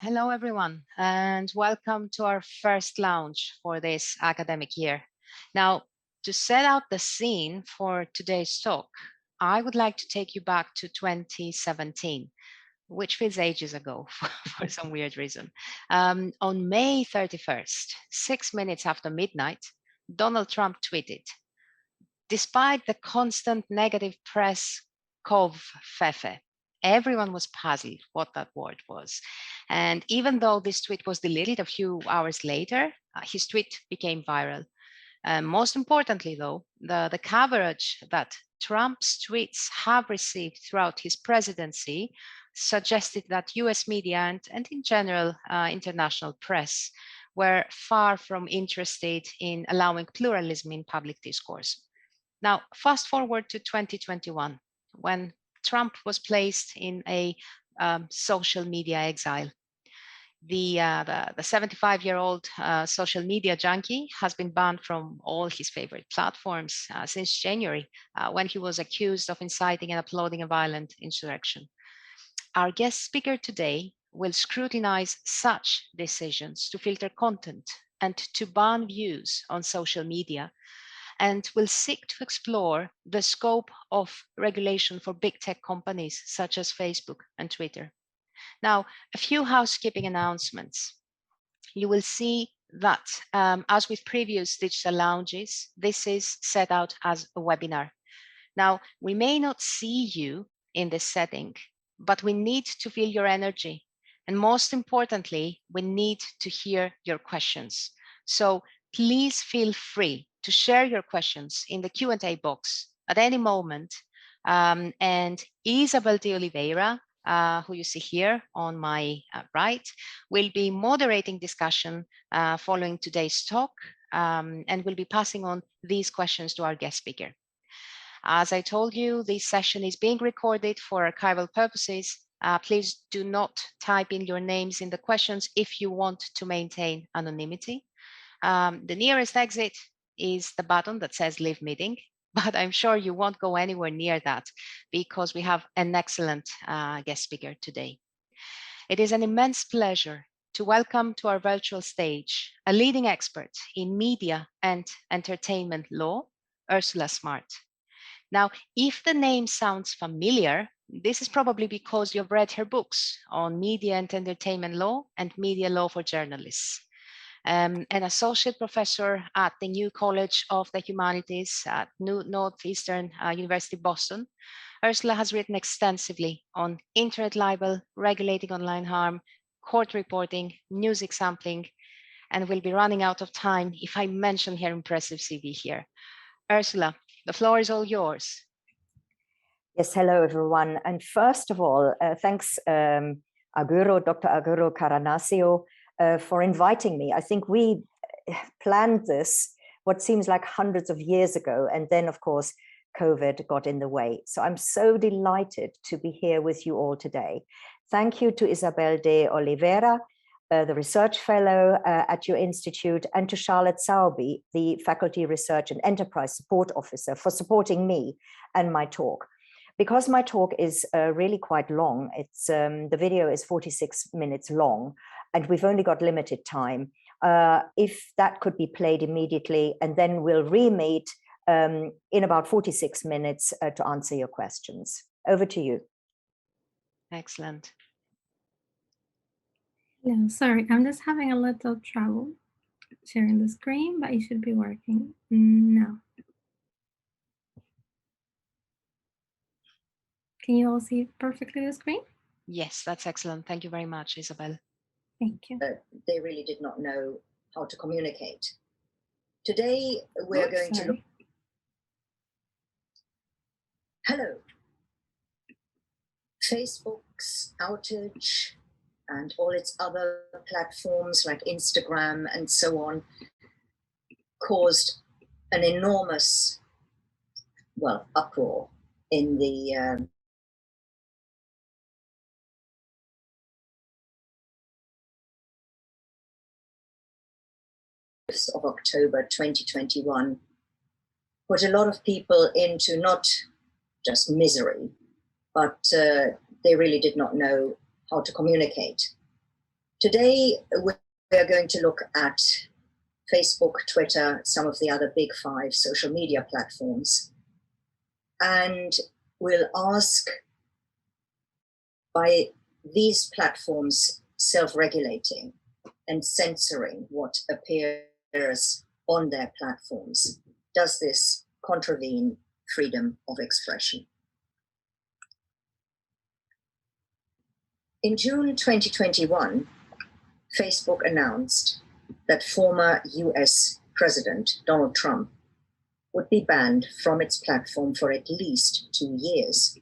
Hello, everyone, and welcome to our first launch for this academic year. Now, to set out the scene for today's talk, I would like to take you back to 2017, which feels ages ago for some weird reason. On May 31st, 6 minutes after midnight, Donald Trump tweeted, "Despite the constant negative press fefe, everyone was puzzled what that word was. And even though this tweet was deleted a few hours later, his tweet became viral. Most importantly, though, the coverage that Trump's tweets have received throughout his presidency suggested that US media and in general, international press were far from interested in allowing pluralism in public discourse. Now, fast forward to 2021, when Trump was placed in a social media exile. The 75-year-old social media junkie has been banned from all his favorite platforms since January, when he was accused of inciting and uploading a violent insurrection. Our guest speaker today will scrutinize such decisions to filter content and to ban views on social media, and will seek to explore the scope of regulation for big tech companies such as Facebook and Twitter. Now, a few housekeeping announcements. You will see that, as with previous digital lounges, this is set out as a webinar. Now, we may not see you in this setting, but we need to feel your energy. And most importantly, we need to hear your questions. So please feel free to share your questions in the Q&A box at any moment. And Isabel de Oliveira, who you see here on my right, will be moderating discussion following today's talk, and will be passing on these questions to our guest speaker. As I told you, this session is being recorded for archival purposes. Please do not type in your names in the questions if you want to maintain anonymity. The nearest exit is the button that says leave meeting, but I'm sure you won't go anywhere near that because we have an excellent guest speaker today. It is an immense pleasure to welcome to our virtual stage a leading expert in media and entertainment law, Ursula Smartt. Now, if the name sounds familiar, this is probably because you've read her books on media and entertainment law and media law for journalists. An associate professor at the New College of the Humanities at Northeastern University, Boston, Ursula has written extensively on internet libel, regulating online harm, court reporting, music sampling, and we'll be running out of time if I mention her impressive CV here. Ursula, the floor is all yours. Yes, hello everyone. And first of all, thanks Dr. Aguro Caranasio, for inviting me. I think we planned this, what seems like hundreds of years ago, and then of course, COVID got in the way. So I'm so delighted to be here with you all today. Thank you to Isabel de Oliveira, the research fellow at your institute, and to Charlotte Sauby, the faculty research and enterprise support officer, for supporting me and my talk. Because my talk is really quite long, it's the video is 46 minutes long, and we've only got limited time. If that could be played immediately, and then we'll re-meet in about 46 minutes to answer your questions. Over to you. Excellent. Yeah, sorry, I'm just having a little trouble sharing the screen, but it should be working now. Can you all see perfectly the screen? Yes, that's excellent. Thank you very much, Isabel. Thank you. They really did not know how to communicate. Today, we're going to look. Hello. Facebook's outage and all its other platforms like Instagram and so on caused an enormous, well, uproar in the of October 2021, put a lot of people into not just misery, but they really did not know how to communicate. Today, we are going to look at Facebook, Twitter, some of the other big 5 social media platforms. And we'll ask, by these platforms self-regulating and censoring what appears on their platforms, does this contravene freedom of expression? In June 2021, Facebook announced that former US President Donald Trump would be banned from its platform for at least 2 years.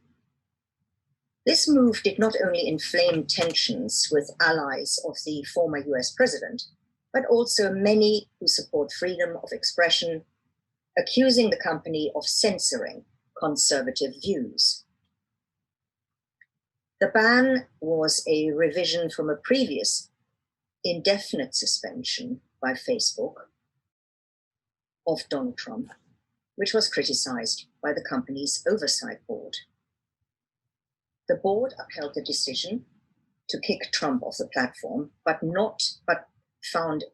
This move did not only inflame tensions with allies of the former US president, but also many who support freedom of expression, accusing the company of censoring conservative views. The ban was a revision from a previous indefinite suspension by Facebook of Donald Trump, which was criticized by the company's oversight board. The board upheld the decision to kick Trump off the platform, but found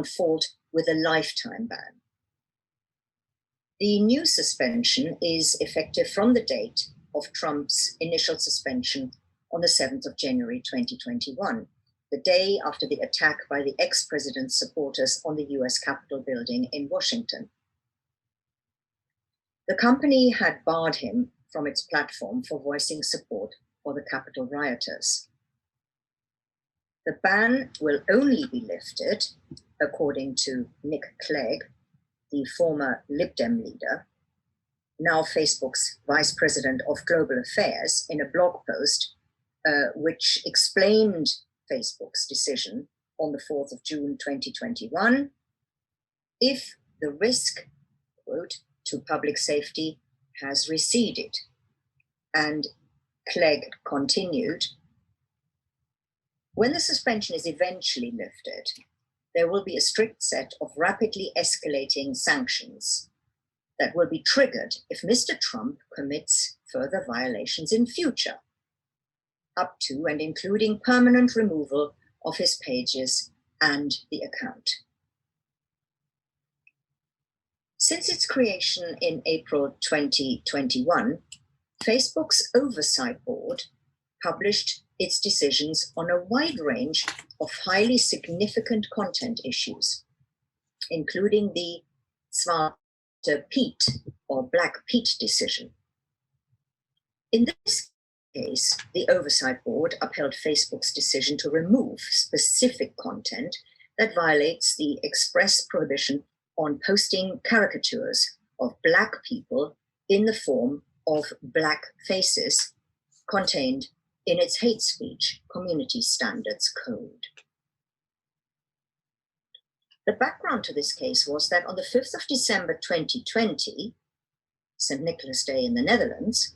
fault with a lifetime ban. The new suspension is effective from the date of Trump's initial suspension on the 7th of January 2021, the day after the attack by the ex-president's supporters on the US Capitol building in Washington. The company had barred him from its platform for voicing support for the Capitol rioters. The ban will only be lifted, according to Nick Clegg, the former Lib Dem leader, now Facebook's Vice President of Global Affairs, in a blog post which explained Facebook's decision on the 4th of June 2021, if the risk, quote, to public safety has receded. And Clegg continued, when the suspension is eventually lifted, there will be a strict set of rapidly escalating sanctions that will be triggered if Mr. Trump commits further violations in future, up to and including permanent removal of his pages and the account. Since its creation in April 2021, Facebook's oversight board published its decisions on a wide range of highly significant content issues, including the Smartt Pete or Black Pete decision. In this case, the oversight board upheld Facebook's decision to remove specific content that violates the express prohibition on posting caricatures of Black people in the form of Black faces contained in its hate speech community standards code. The background to this case was that on the 5th of December 2020, St. Nicholas Day in the Netherlands,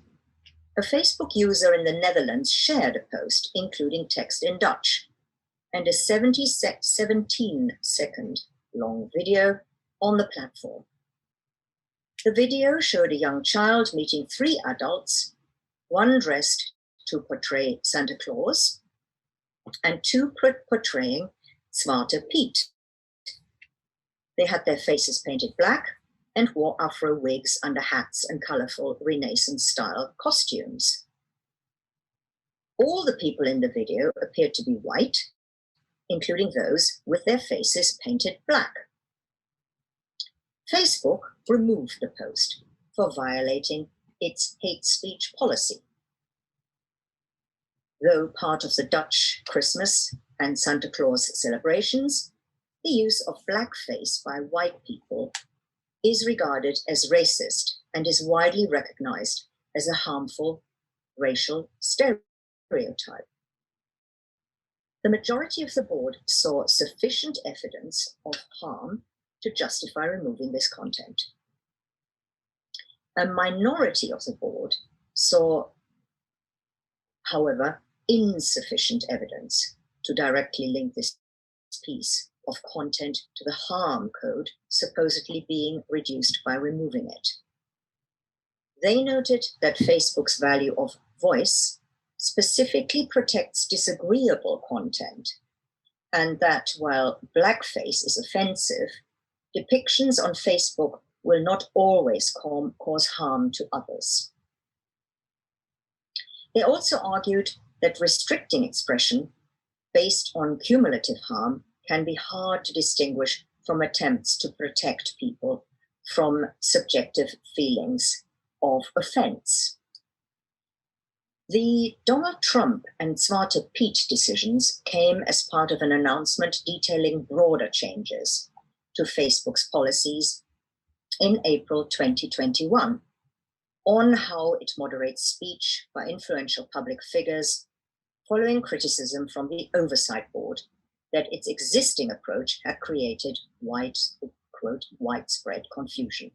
a Facebook user in the Netherlands shared a post including text in Dutch and a 17-second long video on the platform. The video showed a young child meeting 3 adults, one dressed to portray Santa Claus and 2 portraying Smartt Pete. They had their faces painted black and wore afro wigs under hats and colorful Renaissance-style costumes. All the people in the video appeared to be white, including those with their faces painted black. Facebook removed the post for violating its hate speech policy. Though part of the Dutch Christmas and Santa Claus celebrations, the use of blackface by white people is regarded as racist and is widely recognized as a harmful racial stereotype. The majority of the board saw sufficient evidence of harm to justify removing this content. A minority of the board saw, however, insufficient evidence to directly link this piece of content to the harm code supposedly being reduced by removing it. They noted that Facebook's value of voice specifically protects disagreeable content and that while blackface is offensive, depictions on Facebook will not always cause harm to others. They also argued that restricting expression based on cumulative harm can be hard to distinguish from attempts to protect people from subjective feelings of offense. The Donald Trump and Smartt decisions came as part of an announcement detailing broader changes to Facebook's policies in April 2021 on how it moderates speech by influential public figures, following criticism from the Oversight Board that its existing approach had created widespread confusion.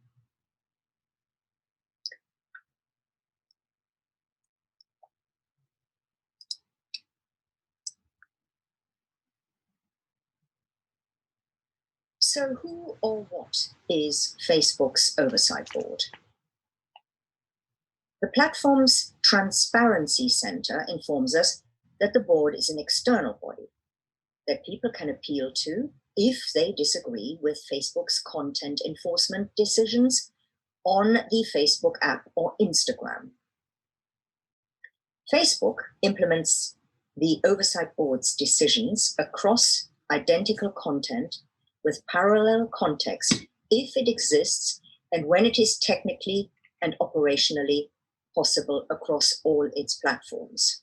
So who or what is Facebook's Oversight Board? The platform's Transparency Center informs us that the board is an external body that people can appeal to if they disagree with Facebook's content enforcement decisions on the Facebook app or Instagram. Facebook implements the Oversight Board's decisions across identical content with parallel context if it exists and when it is technically and operationally possible across all its platforms.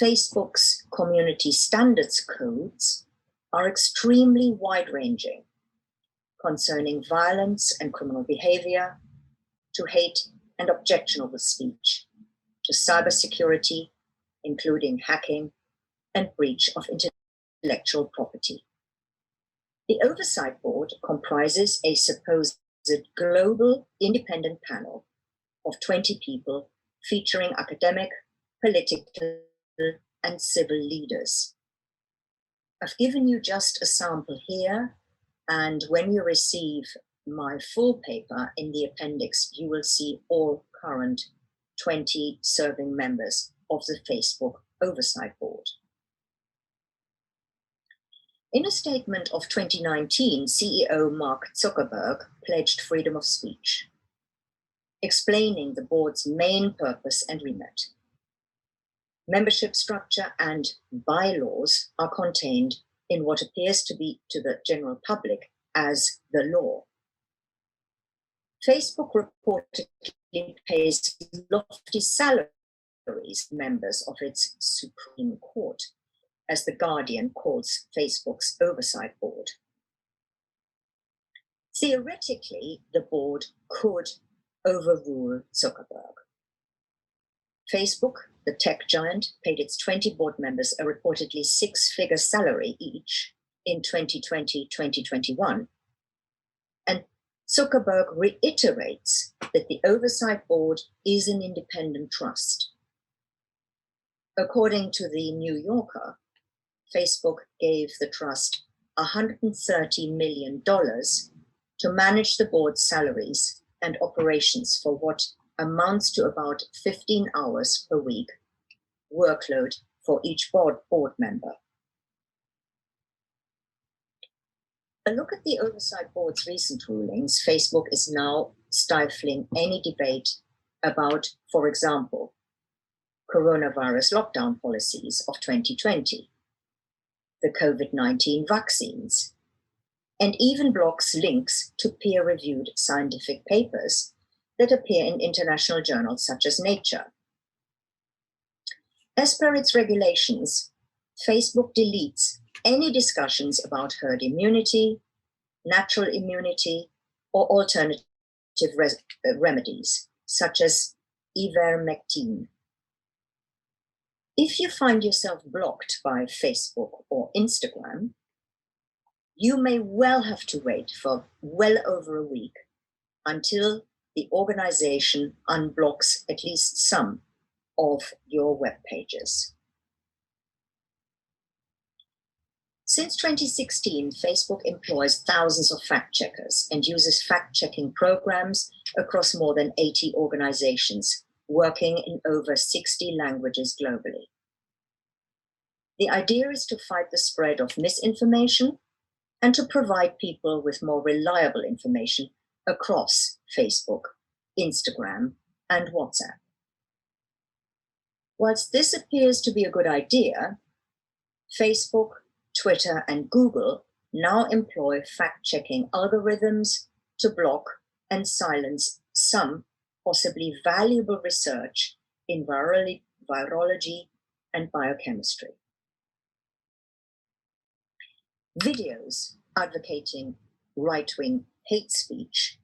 Facebook's community standards codes are extremely wide-ranging, concerning violence and criminal behavior, to hate and objectionable speech, to cybersecurity, including hacking and breach of intellectual property. The Oversight Board comprises a supposed global independent panel of 20 people featuring academic, political, and civil leaders. I've given you just a sample here, and when you receive my full paper in the appendix, you will see all current 20 serving members of the Facebook Oversight Board. In a statement of 2019, CEO Mark Zuckerberg pledged freedom of speech, explaining the board's main purpose and remit. Membership structure and bylaws are contained in what appears to be to the general public as the law. Facebook reportedly pays lofty salaries to members of its Supreme Court, as The Guardian calls Facebook's Oversight Board. Theoretically, the board could overrule Zuckerberg. Facebook, the tech giant, paid its 20 board members a reportedly six-figure salary each in 2020-2021. And Zuckerberg reiterates that the Oversight Board is an independent trust. According to the New Yorker, Facebook gave the trust $130 million to manage the board's salaries and operations for what amounts to about 15 hours per week workload for each board member. A look at the Oversight Board's recent rulings. Facebook is now stifling any debate about, for example, coronavirus lockdown policies of 2020, the COVID-19 vaccines, and even blocks links to peer-reviewed scientific papers that appear in international journals such as Nature. As per its regulations, Facebook deletes any discussions about herd immunity, natural immunity, or alternative remedies, such as ivermectin. If you find yourself blocked by Facebook or Instagram, you may well have to wait for well over a week until the organization unblocks at least some of your web pages. Since 2016, Facebook employs thousands of fact-checkers and uses fact-checking programs across more than 80 organizations, working in over 60 languages globally. The idea is to fight the spread of misinformation and to provide people with more reliable information across Facebook, Instagram, and WhatsApp. Whilst this appears to be a good idea, Facebook, Twitter, and Google now employ fact-checking algorithms to block and silence some possibly valuable research in virology and biochemistry. Videos advocating right-wing hate speech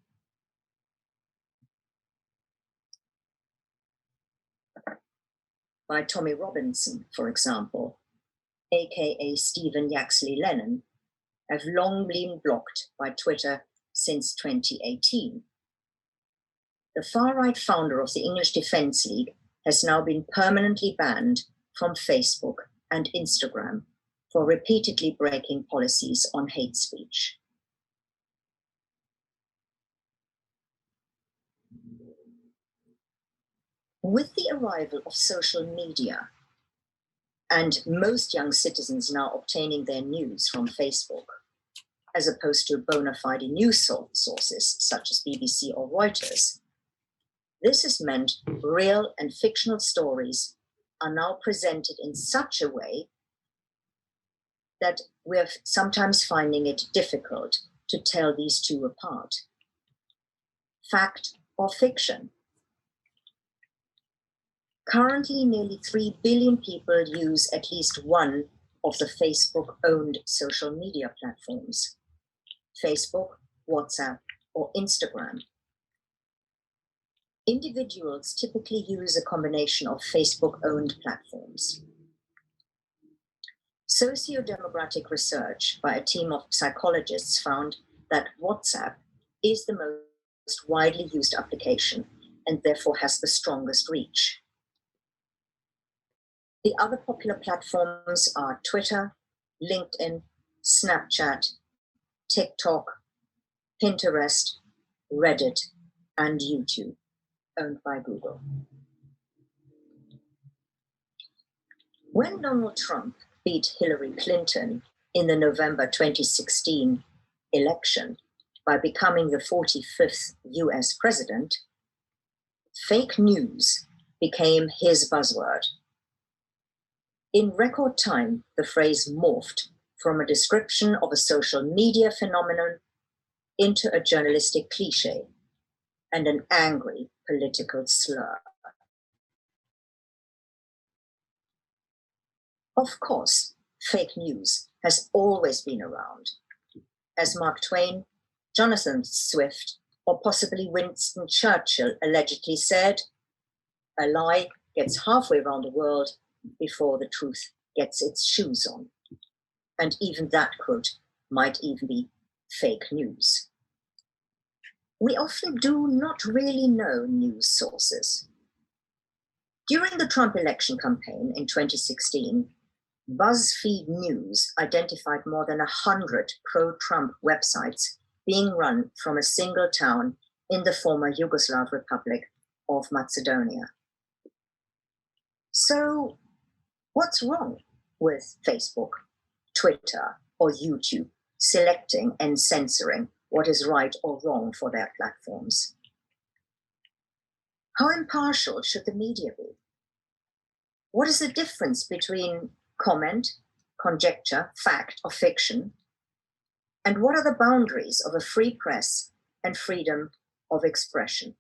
by Tommy Robinson, for example, aka Stephen Yaxley Lennon, have long been blocked by Twitter since 2018. The far-right founder of the English Defence League has now been permanently banned from Facebook and Instagram for repeatedly breaking policies on hate speech. With the arrival of social media, and most young citizens now obtaining their news from Facebook, as opposed to bona fide news sources such as BBC or Reuters, this has meant real and fictional stories are now presented in such a way that we're sometimes finding it difficult to tell these two apart. Fact or fiction? Currently, nearly 3 billion people use at least one of the Facebook-owned social media platforms: Facebook, WhatsApp, or Instagram. Individuals typically use a combination of Facebook-owned platforms. Socio-demographic research by a team of psychologists found that WhatsApp is the most widely used application and therefore has the strongest reach. The other popular platforms are Twitter, LinkedIn, Snapchat, TikTok, Pinterest, Reddit, and YouTube, owned by Google. When Donald Trump beat Hillary Clinton in the November 2016 election by becoming the 45th US president, fake news became his buzzword. In record time, the phrase morphed from a description of a social media phenomenon into a journalistic cliche and an angry political slur. Of course, fake news has always been around. As Mark Twain, Jonathan Swift, or possibly Winston Churchill allegedly said, "A lie gets halfway around the world before the truth gets its shoes on." And even that quote might even be fake news. We often do not really know news sources. During the Trump election campaign in 2016, BuzzFeed News identified more than 100 pro-Trump websites being run from a single town in the former Yugoslav Republic of Macedonia. So, what's wrong with Facebook, Twitter, or YouTube selecting and censoring what is right or wrong for their platforms? How impartial should the media be? What is the difference between comment, conjecture, fact, or fiction? And what are the boundaries of a free press and freedom of expression?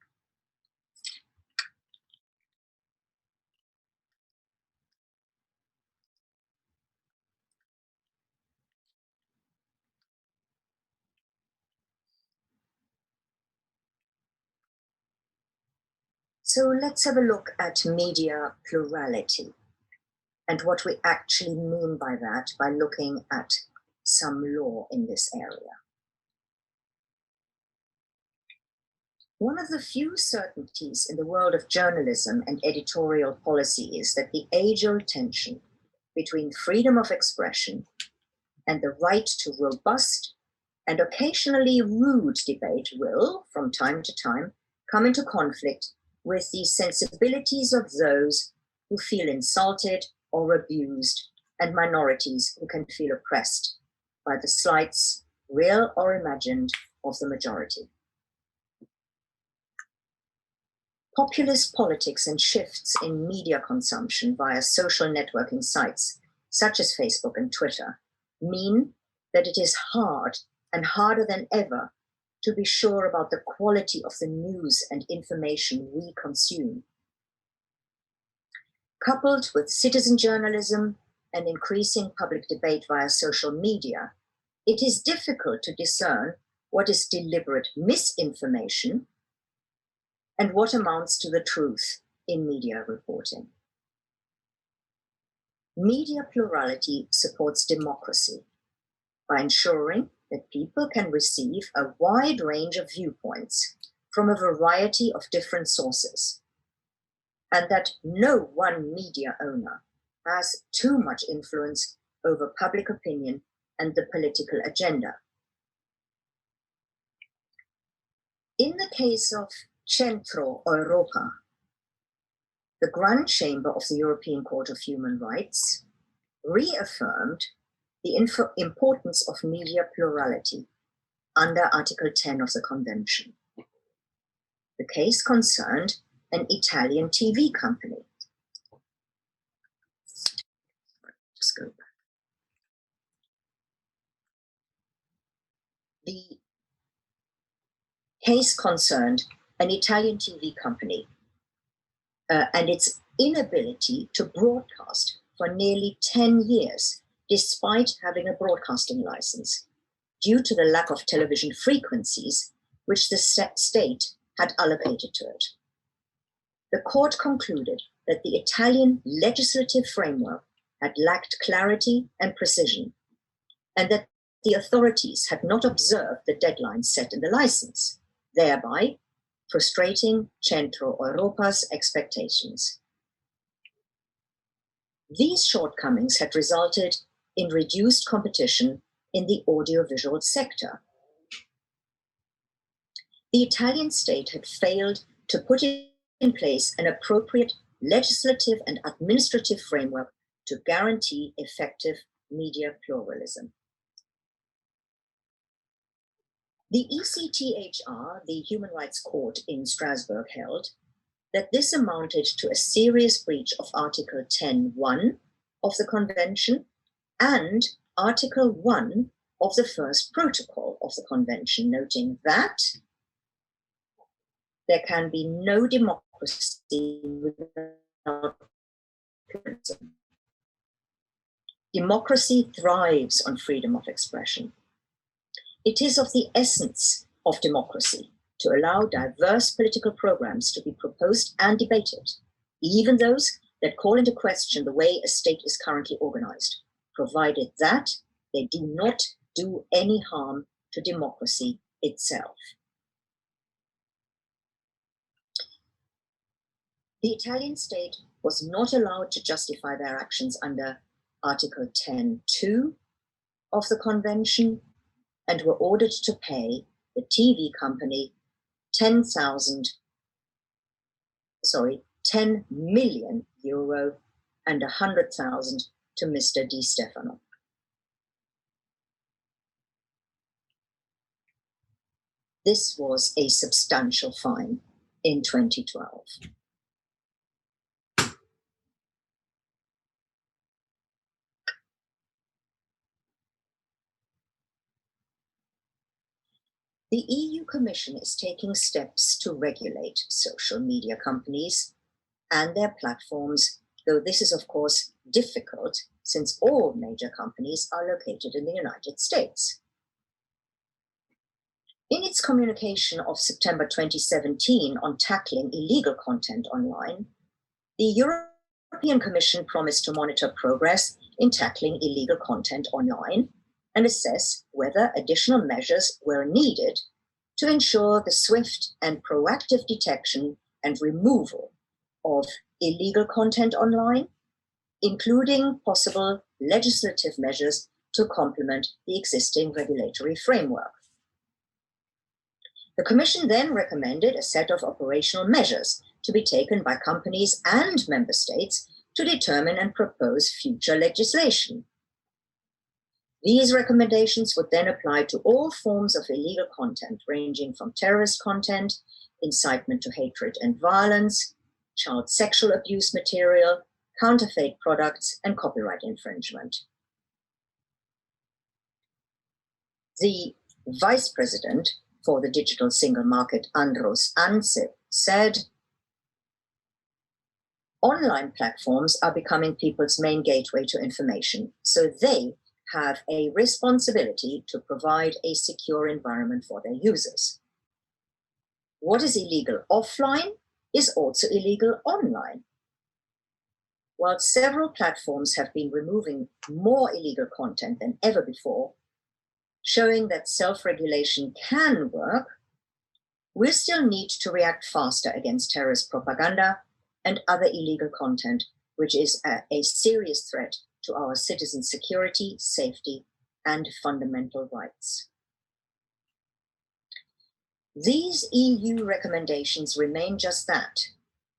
So let's have a look at media plurality and what we actually mean by that by looking at some law in this area. One of the few certainties in the world of journalism and editorial policy is that the age-old tension between freedom of expression and the right to robust and occasionally rude debate will, from time to time, come into conflict with the sensibilities of those who feel insulted or abused and minorities who can feel oppressed by the slights, real or imagined, of the majority. Populist politics and shifts in media consumption via social networking sites, such as Facebook and Twitter, mean that it is hard and harder than ever to be sure about the quality of the news and information we consume. Coupled with citizen journalism and increasing public debate via social media, it is difficult to discern what is deliberate misinformation and what amounts to the truth in media reporting. Media plurality supports democracy by ensuring that people can receive a wide range of viewpoints from a variety of different sources, and that no one media owner has too much influence over public opinion and the political agenda. In the case of Centro Europa, the Grand Chamber of the European Court of Human Rights reaffirmed the importance of media plurality under Article 10 of the Convention. The case concerned an Italian TV company. Just go back. The case concerned an Italian TV company and its inability to broadcast for nearly 10 years, despite having a broadcasting license, due to the lack of television frequencies which the state had allocated to it. The court concluded that the Italian legislative framework had lacked clarity and precision, and that the authorities had not observed the deadlines set in the license, thereby frustrating Centro Europa's expectations. These shortcomings had resulted in reduced competition in the audiovisual sector. The Italian state had failed to put in place an appropriate legislative and administrative framework to guarantee effective media pluralism. The ECTHR, the Human Rights Court in Strasbourg, held that this amounted to a serious breach of Article 10.1 of the Convention and Article 1 of the first protocol of the Convention, noting that there can be no democracy without pluralism. Democracy thrives on freedom of expression. It is of the essence of democracy to allow diverse political programs to be proposed and debated, even those that call into question the way a state is currently organized, provided that they do not do any harm to democracy itself. The Italian state was not allowed to justify their actions under Article 10.2 of the Convention and were ordered to pay the TV company 10 million euro and 100,000 to Mr. Di Stefano. This was a substantial fine in 2012. The EU Commission is taking steps to regulate social media companies and their platforms, though this is of course difficult since all major companies are located in the United States. In its communication of September 2017 on tackling illegal content online, the European Commission promised to monitor progress in tackling illegal content online and assess whether additional measures were needed to ensure the swift and proactive detection and removal of illegal content online, including possible legislative measures to complement the existing regulatory framework. The Commission then recommended a set of operational measures to be taken by companies and member states to determine and propose future legislation. These recommendations would then apply to all forms of illegal content, ranging from terrorist content, incitement to hatred and violence, child sexual abuse material, counterfeit products, and copyright infringement. The Vice President for the Digital Single Market, Andros Ansip, said, "Online platforms are becoming people's main gateway to information, so they have a responsibility to provide a secure environment for their users. What is illegal offline is also illegal online. While several platforms have been removing more illegal content than ever before, showing that self-regulation can work, we still need to react faster against terrorist propaganda and other illegal content, which is a serious threat to our citizens' security, safety, and fundamental rights." These EU recommendations remain just that,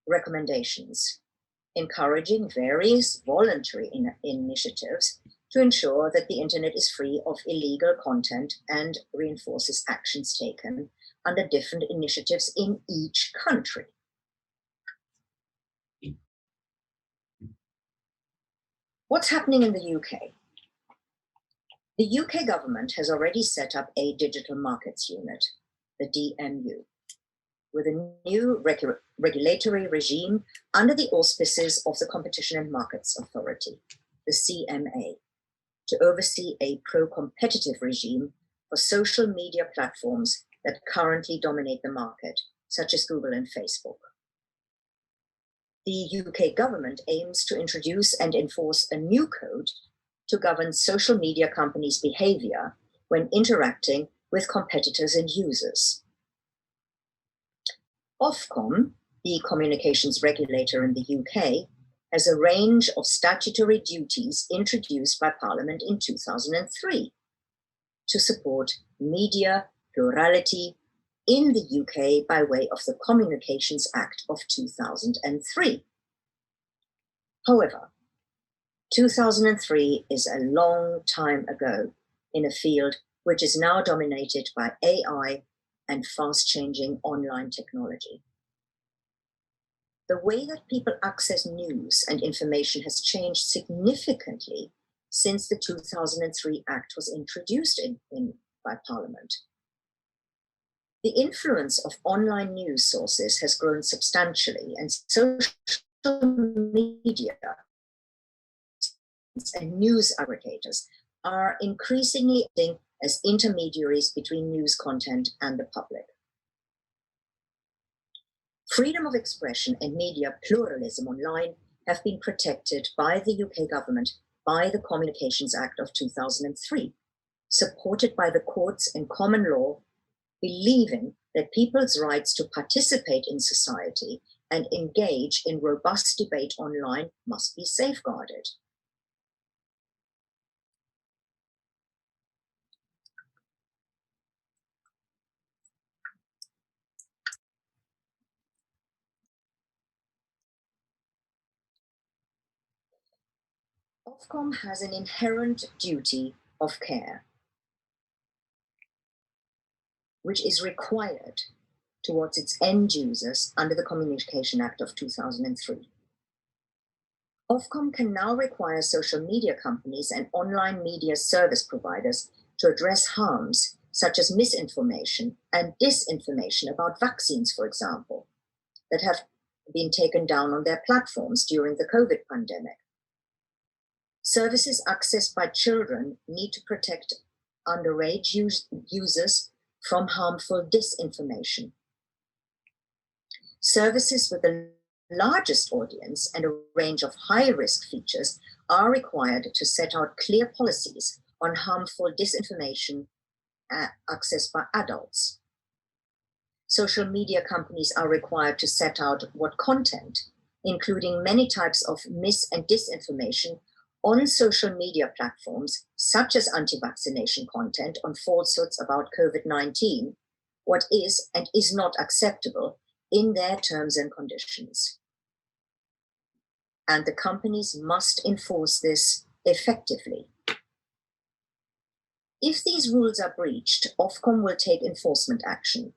recommendations, encouraging various voluntary initiatives to ensure that the internet is free of illegal content and reinforces actions taken under different initiatives in each country. What's happening in the UK? The UK government has already set up a digital markets unit, the DMU, with a new regulatory regime under the auspices of the Competition and Markets Authority, the CMA, to oversee a pro-competitive regime for social media platforms that currently dominate the market, such as Google and Facebook. The UK government aims to introduce and enforce a new code to govern social media companies' behavior when interacting with competitors and users. Ofcom, the communications regulator in the UK, has a range of statutory duties introduced by Parliament in 2003 to support media plurality in the UK by way of the Communications Act of 2003. However, 2003 is a long time ago in a field which is now dominated by AI and fast-changing online technology. The way that people access news and information has changed significantly since the 2003 Act was introduced by Parliament. The influence of online news sources has grown substantially, and social media and news aggregators are increasingly acting as intermediaries between news content and the public. Freedom of expression and media pluralism online have been protected by the UK government by the Communications Act of 2003, supported by the courts and common law, believing that people's rights to participate in society and engage in robust debate online must be safeguarded. Ofcom has an inherent duty of care, which is required towards its end users under the Communication Act of 2003. Ofcom can now require social media companies and online media service providers to address harms such as misinformation and disinformation about vaccines, for example, that have been taken down on their platforms during the COVID pandemic. Services accessed by children need to protect underage users from harmful disinformation. Services with the largest audience and a range of high-risk features are required to set out clear policies on harmful disinformation accessed by adults. Social media companies are required to set out what content, including many types of mis- and disinformation, on social media platforms, such as anti-vaccination content on falsehoods about COVID-19, what is and is not acceptable in their terms and conditions. and the companies must enforce this effectively. If these rules are breached, Ofcom will take enforcement action.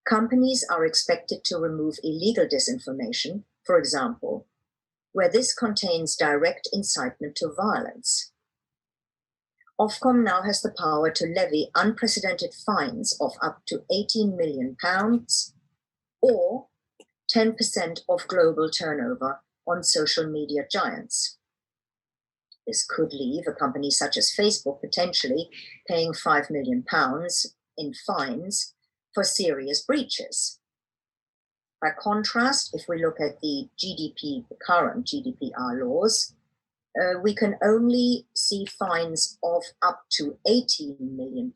Companies are expected to remove illegal disinformation, for example, where this contains direct incitement to violence. Ofcom now has the power to levy unprecedented fines of up to £18 million or 10% of global turnover on social media giants. This could leave a company such as Facebook potentially paying £5 million in fines for serious breaches. By contrast, if we look at the current GDPR laws, we can only see fines of up to £18 million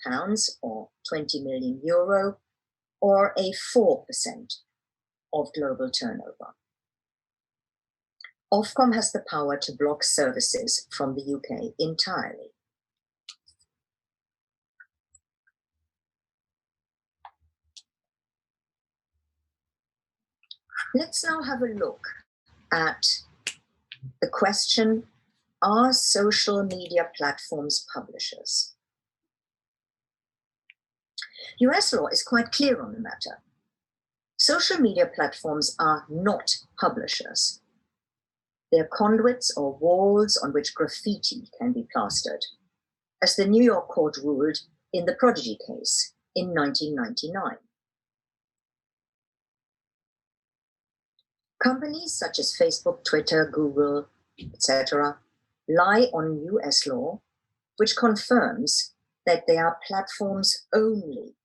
or €20 million or a 4% of global turnover. Ofcom has the power to block services from the UK entirely. Let's now have a look at the question, are social media platforms publishers? US law is quite clear on the matter. Social media platforms are not publishers. They're conduits or walls on which graffiti can be plastered, as the New York court ruled in the Prodigy case in 1999. Companies such as Facebook, Twitter, Google, etc., lie on US law, which confirms that they are platforms only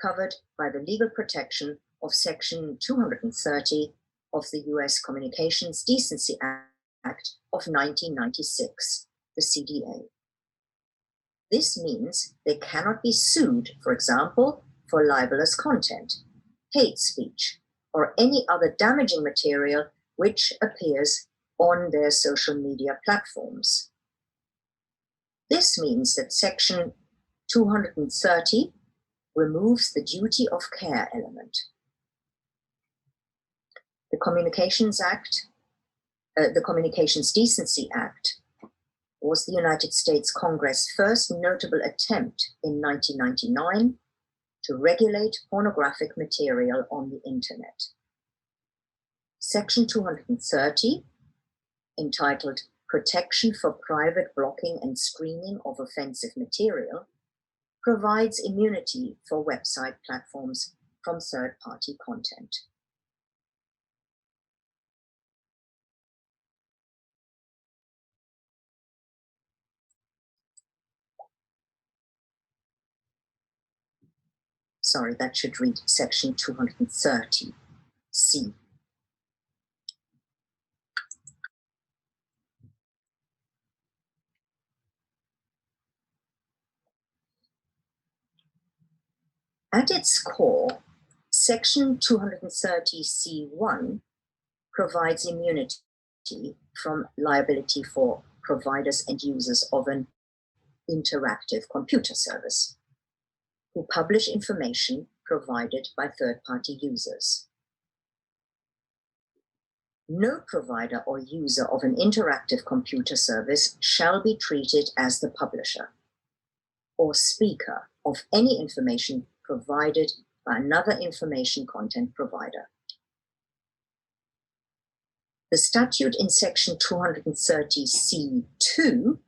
covered by the legal protection of Section 230 of the US Communications Decency Act of 1996, the CDA. This means they cannot be sued, for example, for libelous content, hate speech, or any other damaging material which appears on their social media platforms. This means that Section 230 removes the duty of care element. The Communications Decency Act was the United States Congress' first notable attempt in 1999 to regulate pornographic material on the internet. Section 230, entitled Protection for Private Blocking and Screening of Offensive Material, provides immunity for website platforms from third-party content. Sorry, that should read Section 230C. At its core, Section 230C1 provides immunity from liability for providers and users of an interactive computer service who publish information provided by third-party users. No provider or user of an interactive computer service shall be treated as the publisher or speaker of any information provided by another information content provider. The statute in Section 230C2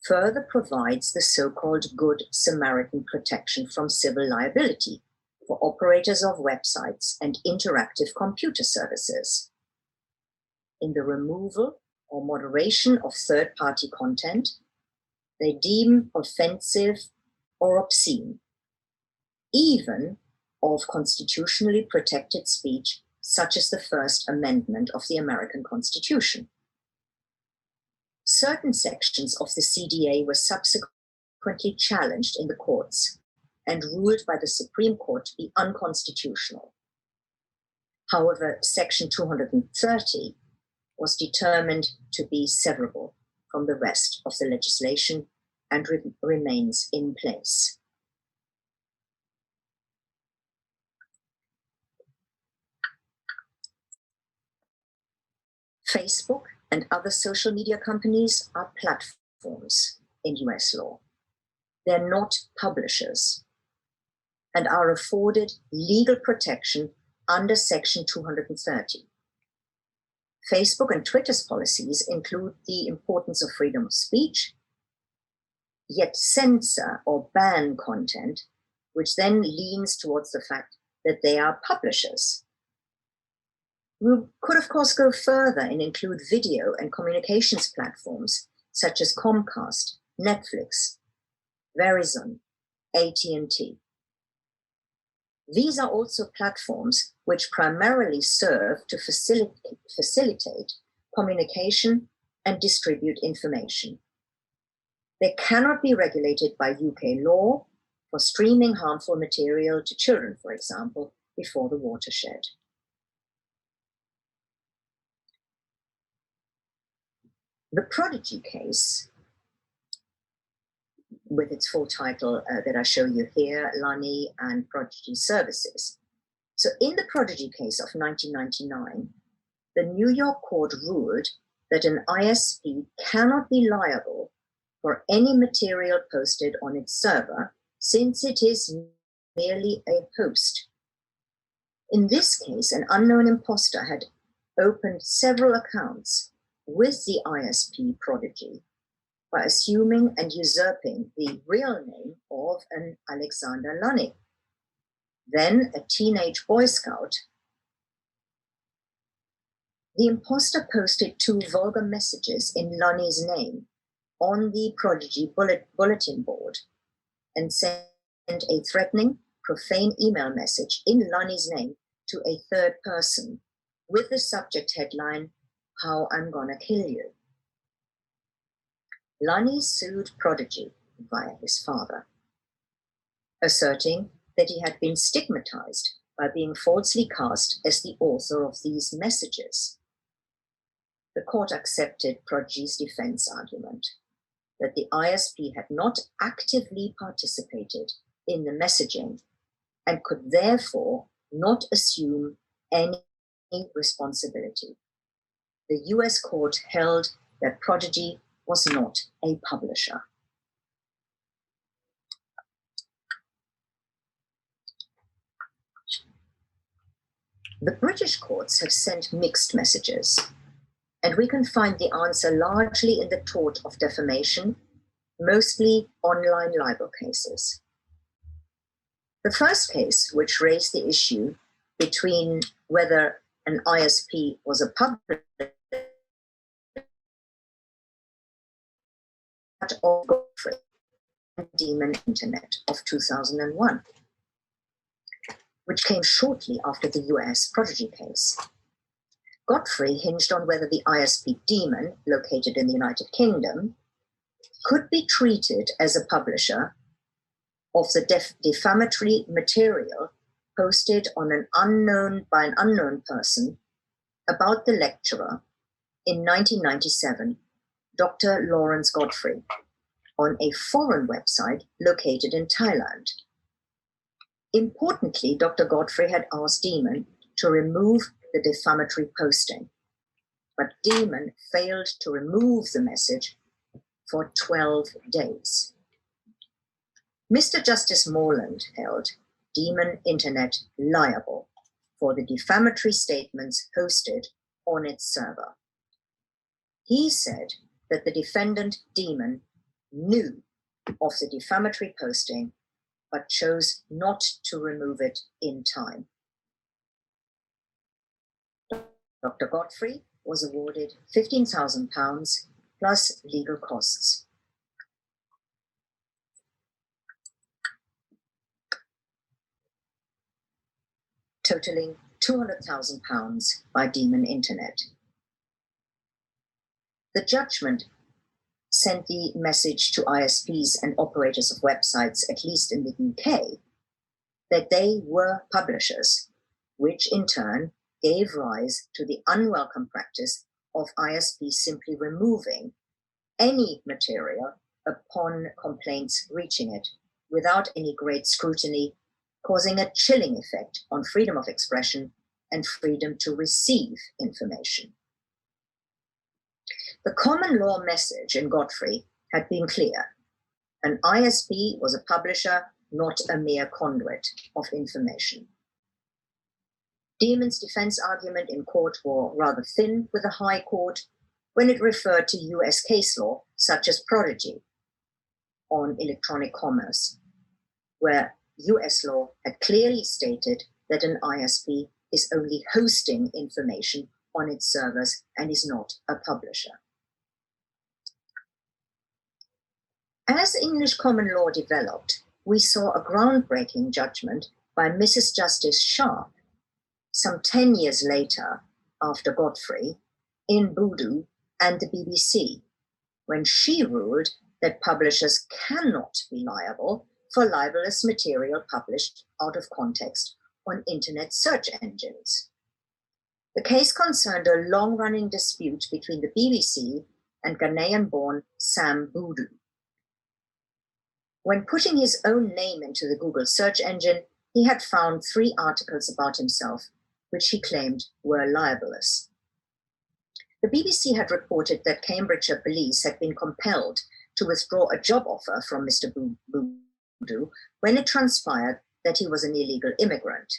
further provides the so-called Good Samaritan protection from civil liability for operators of websites and interactive computer services in the removal or moderation of third-party content they deem offensive or obscene, even of constitutionally protected speech, such as the First Amendment of the American Constitution. Certain sections of the CDA were subsequently challenged in the courts and ruled by the Supreme Court to be unconstitutional. However, Section 230 was determined to be severable from the rest of the legislation and remains in place. Facebook and other social media companies are platforms in US law. They're not publishers and are afforded legal protection under Section 230. Facebook and Twitter's policies include the importance of freedom of speech, yet censor or ban content, which then leans towards the fact that they are publishers. We could, of course, go further and include video and communications platforms such as Comcast, Netflix, Verizon, AT&T. These are also platforms which primarily serve to facilitate communication and distribute information. They cannot be regulated by UK law for streaming harmful material to children, for example, before the watershed. The Prodigy case, with its full title that I show you here, Lani and Prodigy Services. So in the Prodigy case of 1999, the New York court ruled that an ISP cannot be liable for any material posted on its server, since it is merely a host. In this case, an unknown imposter had opened several accounts with the ISP Prodigy by assuming and usurping the real name of an Alexander Lani, then a teenage Boy Scout. The imposter posted 2 vulgar messages in Lani's name on the Prodigy bulletin board and sent a threatening, profane email message in Lani's name to a third person with the subject headline, "How I'm Gonna Kill You." Lani sued Prodigy via his father, asserting that he had been stigmatized by being falsely cast as the author of these messages. The court accepted Prodigy's defense argument that the ISP had not actively participated in the messaging and could therefore not assume any responsibility. The US court held that Prodigy was not a publisher. The British courts have sent mixed messages, and we can find the answer largely in the tort of defamation, mostly online libel cases. The first case, which raised the issue between whether an ISP was a publisher of Godfrey and Demon Internet of 2001, which came shortly after the US Prodigy case. Godfrey hinged on whether the ISP Demon, located in the United Kingdom, could be treated as a publisher of the defamatory material posted on by an unknown person about the lecturer in 1997, Dr. Lawrence Godfrey, on a foreign website located in Thailand. Importantly, Dr. Godfrey had asked Demon to remove the defamatory posting, but Demon failed to remove the message for 12 days. Mr. Justice Morland held Demon Internet liable for the defamatory statements hosted on its server. He said that the defendant Demon knew of the defamatory posting, but chose not to remove it in time. Dr. Godfrey was awarded £15,000 plus legal costs. Totaling £200,000 by Demon Internet. The judgment sent the message to ISPs and operators of websites, at least in the UK, that they were publishers, which in turn gave rise to the unwelcome practice of ISPs simply removing any material upon complaints reaching it without any great scrutiny, causing a chilling effect on freedom of expression and freedom to receive information. The common law message in Godfrey had been clear. An ISP was a publisher, not a mere conduit of information. Demon's defense argument in court were rather thin with the High Court when it referred to US case law, such as Prodigy on electronic commerce, where US law had clearly stated that an ISP is only hosting information on its servers and is not a publisher. As English common law developed, we saw a groundbreaking judgment by Mrs. Justice Sharp some 10 years later, after Godfrey, in Voodoo and the BBC, when she ruled that publishers cannot be liable for libelous material published out of context on internet search engines. The case concerned a long-running dispute between the BBC and Ghanaian-born Sam Voodoo. When putting his own name into the Google search engine, he had found 3 articles about himself, which he claimed were libelous. The BBC had reported that Cambridgeshire police had been compelled to withdraw a job offer from Mr. Voodoo when it transpired that he was an illegal immigrant.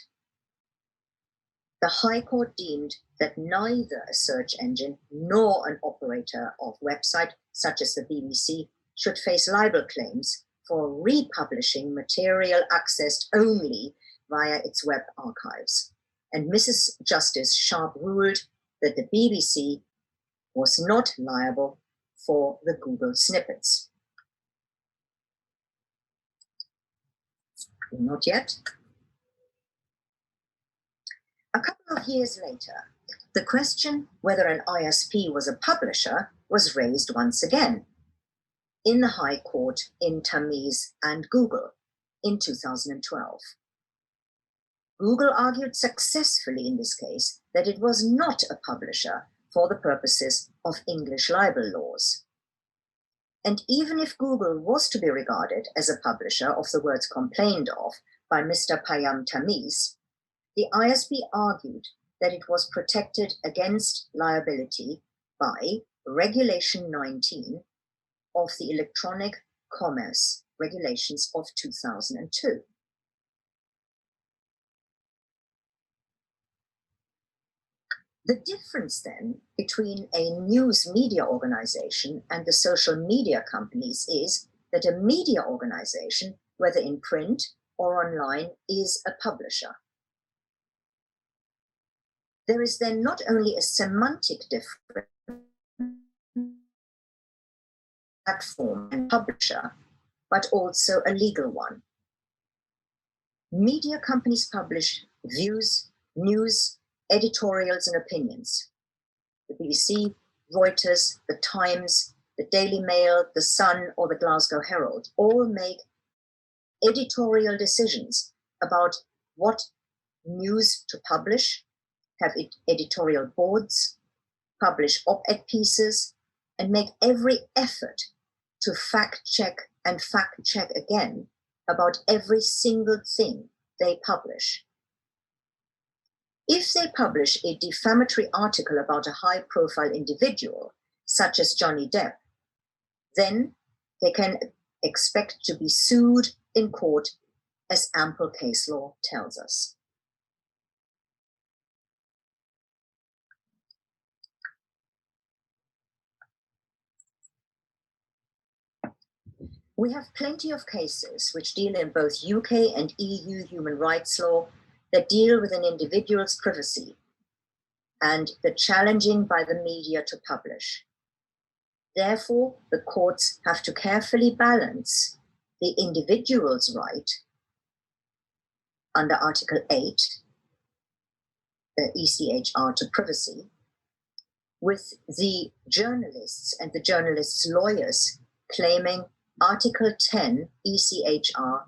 The High Court deemed that neither a search engine nor an operator of website, such as the BBC, should face libel claims for republishing material accessed only via its web archives. And Mrs. Justice Sharp ruled that the BBC was not liable for the Google snippets. Not yet. A couple of years later, the question whether an ISP was a publisher was raised once again in the High Court in Tamiz and Google in 2012. Google argued successfully in this case that it was not a publisher for the purposes of English libel laws. And even if Google was to be regarded as a publisher of the words complained of by Mr. Payam Tamiz, the ISP argued that it was protected against liability by Regulation 19 of the Electronic Commerce Regulations of 2002. The difference then between a news media organization and the social media companies is that a media organization, whether in print or online, is a publisher. There is then not only a semantic difference platform and publisher, but also a legal one. Media companies publish views, news, editorials and opinions. The BBC, Reuters, the Times, the Daily Mail, the Sun or the Glasgow Herald all make editorial decisions about what news to publish, have editorial boards, publish op-ed pieces, and make every effort to fact check and fact check again about every single thing they publish. If they publish a defamatory article about a high-profile individual, such as Johnny Depp, then they can expect to be sued in court, as ample case law tells us. We have plenty of cases which deal in both UK and EU human rights law that deal with an individual's privacy and the challenging by the media to publish. Therefore, the courts have to carefully balance the individual's right under Article 8, the ECHR, to privacy, with the journalists and the journalists' lawyers claiming Article 10 ECHR,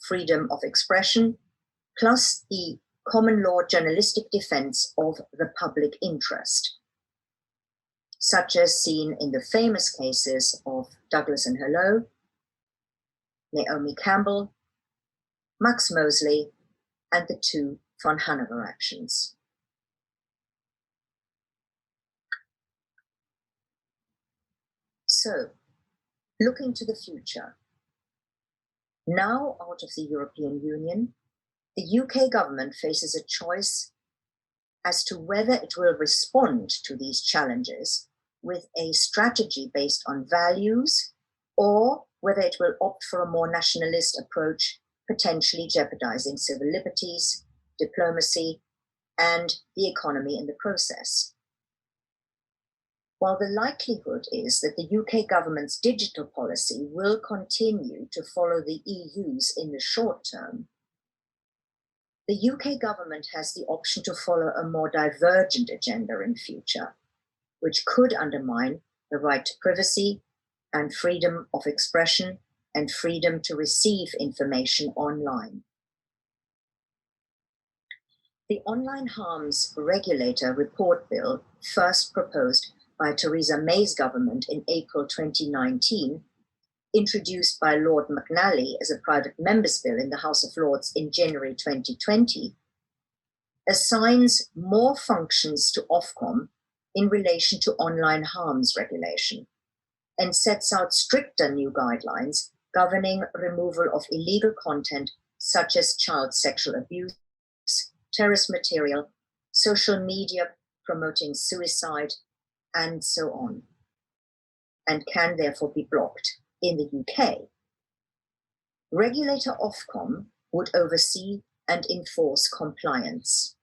freedom of expression, plus the common law journalistic defense of the public interest, such as seen in the famous cases of Douglas and Hello, Naomi Campbell, Max Mosley, and the 2 von Hanover actions. So, looking to the future, now out of the European Union, the UK government faces a choice as to whether it will respond to these challenges with a strategy based on values, or whether it will opt for a more nationalist approach, potentially jeopardizing civil liberties, diplomacy, and the economy in the process. While the likelihood is that the UK government's digital policy will continue to follow the EU's in the short term, the UK government has the option to follow a more divergent agenda in future, which could undermine the right to privacy and freedom of expression and freedom to receive information online. The Online Harms Regulator Report Bill, first proposed by Theresa May's government in April 2019, introduced by Lord McNally as a private member's bill in the House of Lords in January 2020, assigns more functions to Ofcom in relation to online harms regulation and sets out stricter new guidelines governing removal of illegal content such as child sexual abuse, terrorist material, social media promoting suicide, and so on, and can therefore be blocked in the UK. Regulator Ofcom would oversee and enforce compliance.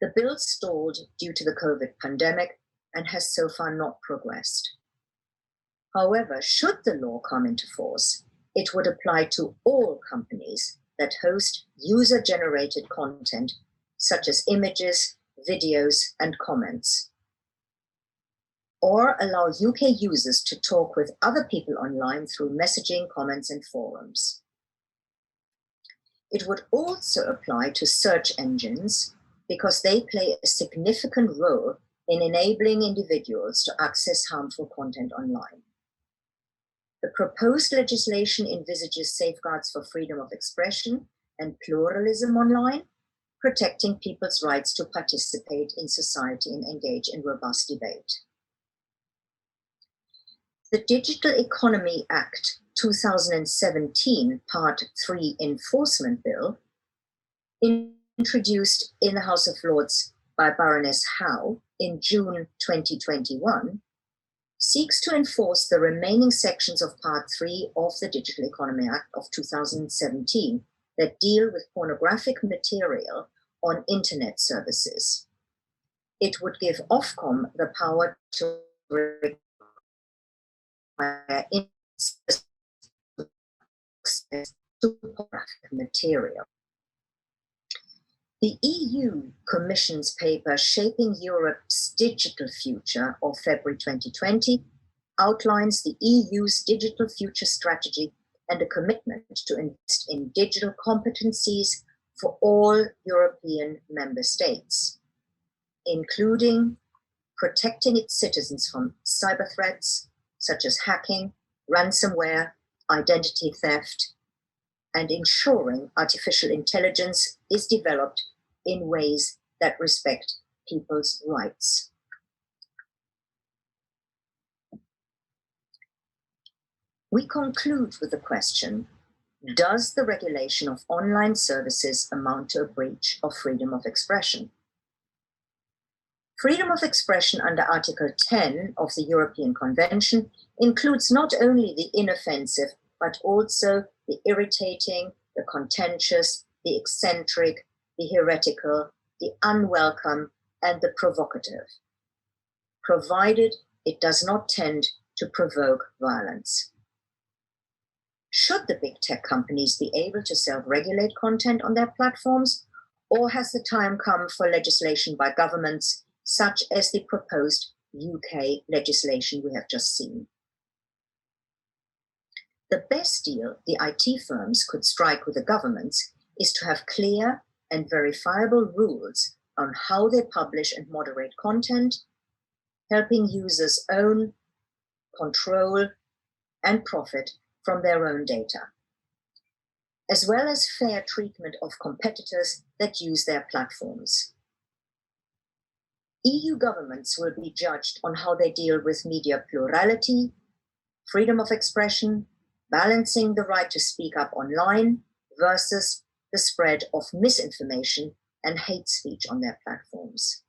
The bill stalled due to the COVID pandemic and has so far not progressed. However, should the law come into force, it would apply to all companies that host user-generated content, such as images, videos, and comments, or allow UK users to talk with other people online through messaging, comments, and forums. It would also apply to search engines because they play a significant role in enabling individuals to access harmful content online. The proposed legislation envisages safeguards for freedom of expression and pluralism online, protecting people's rights to participate in society and engage in robust debate. The Digital Economy Act 2017 Part 3 Enforcement Bill, introduced in the House of Lords by Baroness Howe in June 2021, seeks to enforce the remaining sections of Part 3 of the Digital Economy Act of 2017 that deal with pornographic material on internet services. It would give Ofcom the power to require access to pornographic material. The EU Commission's paper Shaping Europe's Digital Future of February 2020 outlines the EU's digital future strategy and a commitment to invest in digital competencies for all European member states, including protecting its citizens from cyber threats such as hacking, ransomware, identity theft, and ensuring artificial intelligence is developed in ways that respect people's rights. We conclude with the question, does the regulation of online services amount to a breach of freedom of expression? Freedom of expression under Article 10 of the European Convention includes not only the inoffensive, but also the irritating, the contentious, the eccentric, the heretical, the unwelcome, and the provocative, provided it does not tend to provoke violence. Should the big tech companies be able to self-regulate content on their platforms, or has the time come for legislation by governments, such as the proposed UK legislation we have just seen? The best deal the IT firms could strike with the governments is to have clear and verifiable rules on how they publish and moderate content, helping users own, control, and profit from their own data, as well as fair treatment of competitors that use their platforms. EU governments will be judged on how they deal with media plurality, freedom of expression, balancing the right to speak up online versus the spread of misinformation and hate speech on their platforms.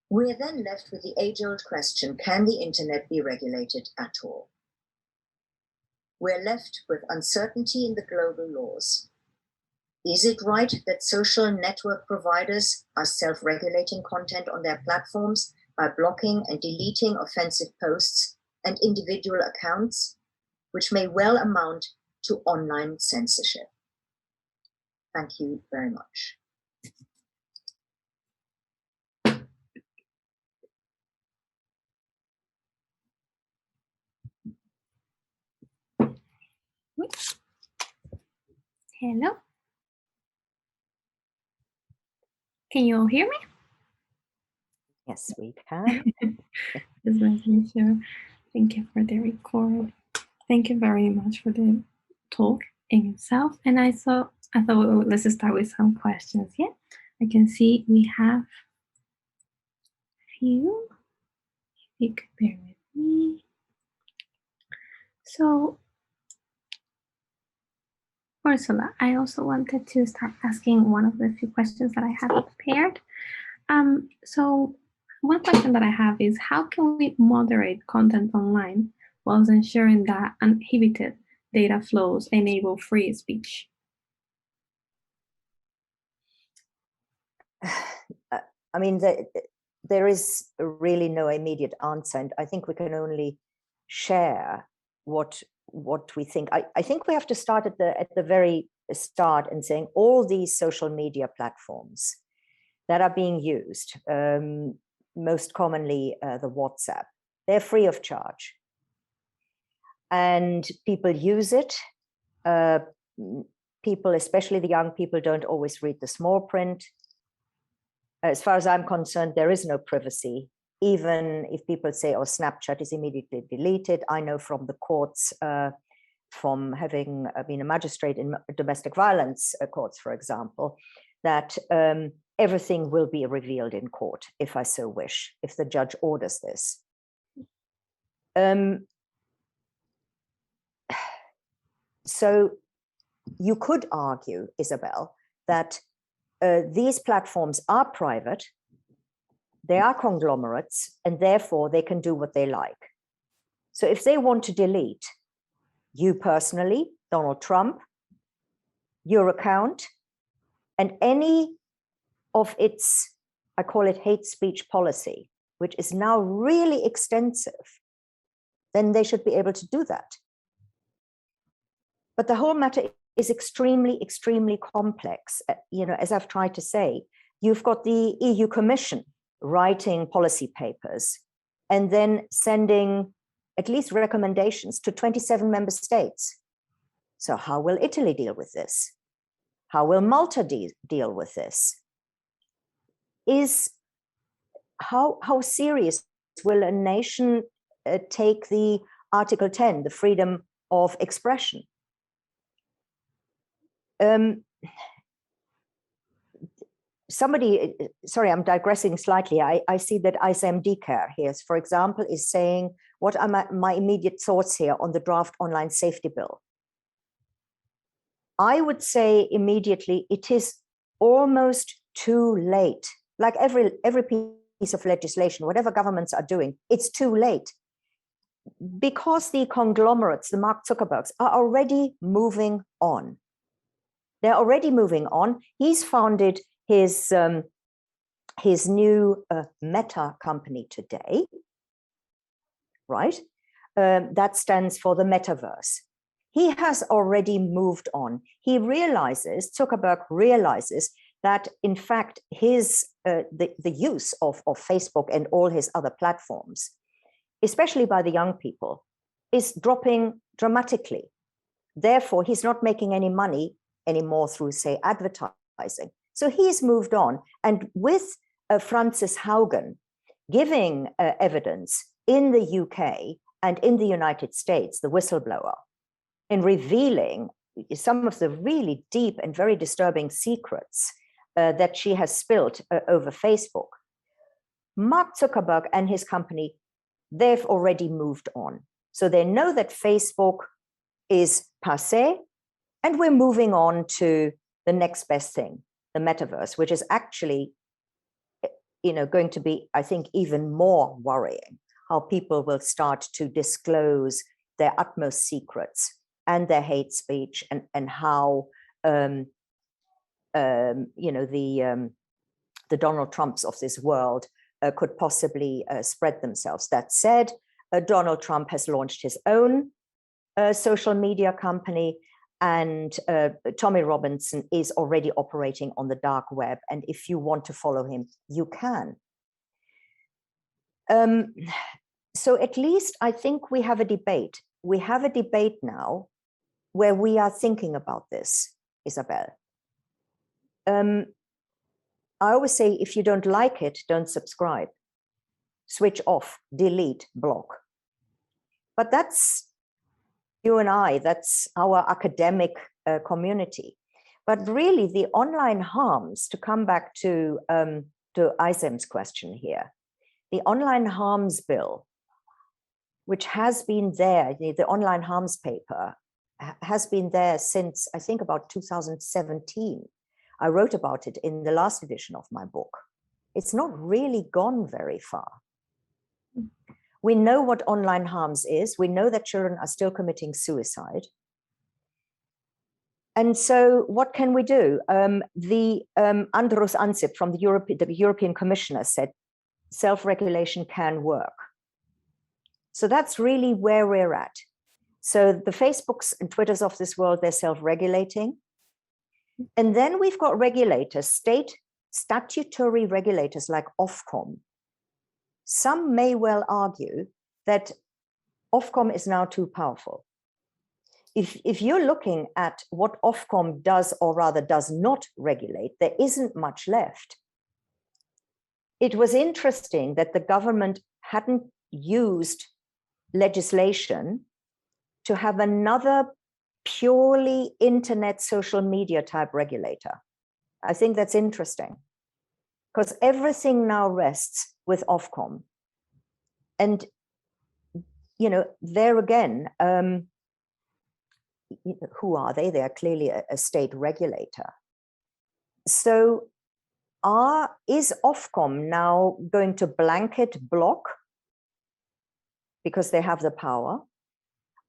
We are then left with the age-old question, can the internet be regulated at all? We're left with uncertainty in the global laws. Is it right that social network providers are self-regulating content on their platforms by blocking and deleting offensive posts and individual accounts, which may well amount to online censorship? Thank you very much. Hello. Can you all hear me? Yes, we can. Just making sure. Thank you for the record. Thank you very much for the talk in itself. And I thought, well, let's start with some questions. Yeah, I can see we have a few. If you could bear with me. So, Ursula, I also wanted to start asking one of the few questions that I have prepared. So one question that I have is, how can we moderate content online whilst ensuring that uninhibited data flows enable free speech? I mean, there is really no immediate answer, and I think we can only share what we think. I think we have to start at the very start and saying all these social media platforms that are being used, most commonly the WhatsApp, they're free of charge. And people use it. People, especially the young people, don't always read the small print. As far as I'm concerned, there is no privacy. Even if people say, oh, Snapchat is immediately deleted. I know from the courts, from having been a magistrate in domestic violence courts, for example, that everything will be revealed in court, if I so wish, if the judge orders this. So you could argue, Isabel, that these platforms are private, they are conglomerates, and therefore they can do what they like. So if they want to delete you personally, Donald Trump, your account, and any of its, I call it hate speech policy, which is now really extensive, then they should be able to do that. But the whole matter is extremely, extremely complex. You know, as I've tried to say, you've got the EU Commission writing policy papers and then sending at least recommendations to 27 member states. So how will Italy deal with this? How will Malta deal with this? How serious will a nation take the Article 10, the freedom of expression? Somebody, sorry, I'm digressing slightly. I see that Isam Dikar here, for example, is saying, what are my immediate thoughts here on the draft online safety bill? I would say immediately, it is almost too late. Like every piece of legislation, whatever governments are doing, it's too late. Because the conglomerates, the Mark Zuckerbergs, are already moving on. They're already moving on. He's founded his new Meta company today, right? That stands for the metaverse. He has already moved on. He realizes, Zuckerberg realizes that in fact his the use of Facebook and all his other platforms, especially by the young people, is dropping dramatically. Therefore, he's not making any money anymore through, say, advertising. So he's moved on. And with Frances Haugen giving evidence in the UK and in the United States, the whistleblower, in revealing some of the really deep and very disturbing secrets that she has spilled over Facebook, Mark Zuckerberg and his company, they've already moved on. So they know that Facebook is passé, and we're moving on to the next best thing, the metaverse, which is actually, going to be, I think, even more worrying, how people will start to disclose their utmost secrets and their hate speech, and how the Donald Trumps of this world could possibly spread themselves. That said, Donald Trump has launched his own social media company, and Tommy Robinson is already operating on the dark web. And if you want to follow him, you can. So at least I think we have a debate. We have a debate now where we are thinking about this, Isabel. I always say, if you don't like it, don't subscribe. Switch off, delete, block. But that's you and I, that's our academic community. But really, the online harms, to come back to Isem's question here, the online harms bill, which has been there, the online harms paper has been there since, I think, about 2017. I wrote about it in the last edition of my book. It's not really gone very far. We know what online harms is. We know that children are still committing suicide. And so what can we do? Andrus Ansip from the European Commissioner said, self-regulation can work. So that's really where we're at. So the Facebooks and Twitters of this world, they're self-regulating. And then we've got regulators, state statutory regulators like Ofcom. Some may well argue that Ofcom is now too powerful. If you're looking at what Ofcom does, or rather does not regulate, there isn't much left. It was interesting that the government hadn't used legislation to have another purely internet social media type regulator. I think that's interesting, because everything now rests with Ofcom. And, there again, who are they? They are clearly a state regulator. So is Ofcom now going to blanket block because they have the power?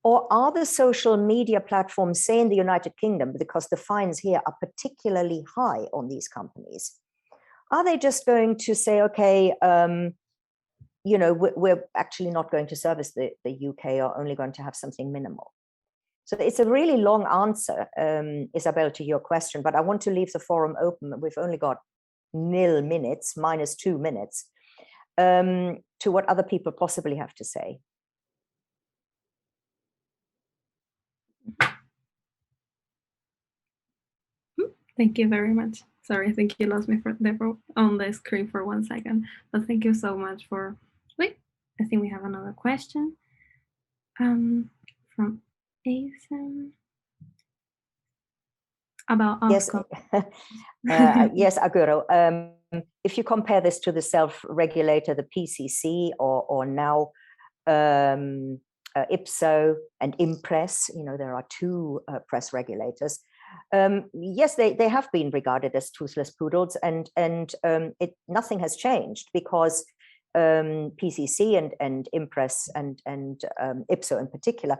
Or are the social media platforms, say in the United Kingdom, because the fines here are particularly high on these companies, are they just going to say, okay, we're actually not going to service the UK, or only going to have something minimal? So it's a really long answer, Isabel, to your question, but I want to leave the forum open. We've only got nil minutes, -2 minutes, to what other people possibly have to say. Thank you very much. Sorry, I think you lost me on the screen for 1 second, but thank you so much for, wait, I think we have another question from Asen about Ofcom. Yes, Aguro. If you compare this to the self-regulator, the PCC, or now IPSO and Impress, there are two press regulators. Yes, they have been regarded as toothless poodles, and nothing has changed, because PCC and Impress and IPSO in particular,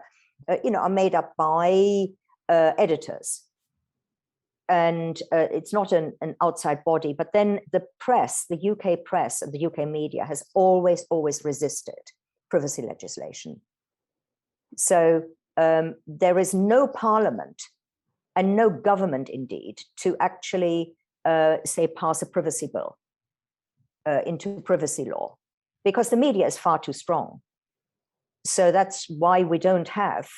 are made up by editors, and it's not an outside body. But then the press, the UK press and the UK media, has always resisted privacy legislation. So there is no parliament and no government, indeed, to actually, say, pass a privacy bill into privacy law, because the media is far too strong. So that's why we don't have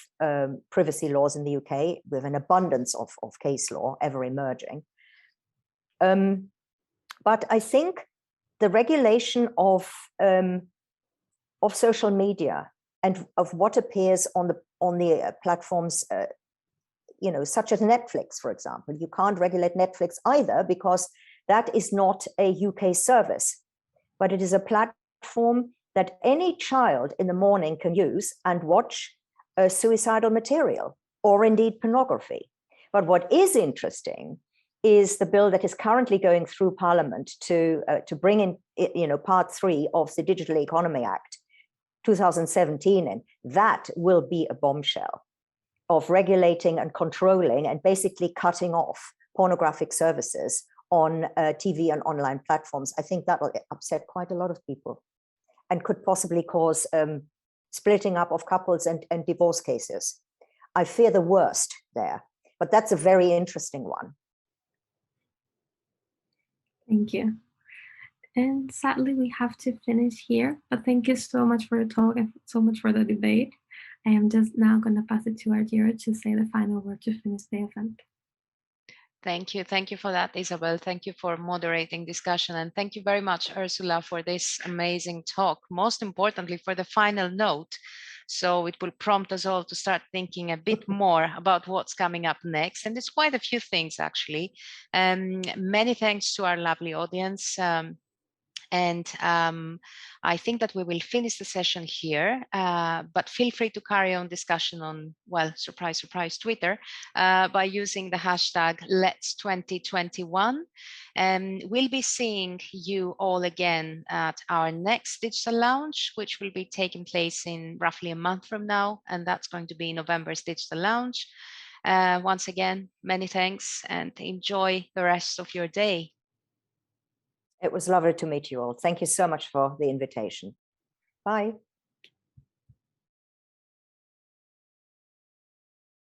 privacy laws in the UK, with an abundance of case law ever emerging. But I think the regulation of social media and of what appears on the platforms, such as Netflix, for example. You can't regulate Netflix either, because That is not a UK service, but it is a platform that any child in the morning can use and watch suicidal material or indeed pornography. But what is interesting is the bill that is currently going through Parliament to bring in, Part 3 of the Digital Economy Act 2017, and that will be a bombshell of regulating and controlling and basically cutting off pornographic services on TV and online platforms. I think that will upset quite a lot of people and could possibly cause splitting up of couples and divorce cases. I fear the worst there, but that's a very interesting one. Thank you. And sadly, we have to finish here, but thank you so much for the talk and so much for the debate. I am just now going to pass it to Argiro to say the final word to finish the event. Thank you. Thank you for that, Isabel. Thank you for moderating discussion. And thank you very much, Ursula, for this amazing talk. Most importantly, for the final note. So it will prompt us all to start thinking a bit more about what's coming up next. And it's quite a few things, actually. Many thanks to our lovely audience. I think that we will finish the session here, but feel free to carry on discussion on, well, surprise, surprise, Twitter by using the hashtag Let's2021. We'll be seeing you all again at our next digital lounge, which will be taking place in roughly a month from now. And that's going to be November's digital lounge. Once again, many thanks and enjoy the rest of your day. It was lovely to meet you all. Thank you so much for the invitation. Bye.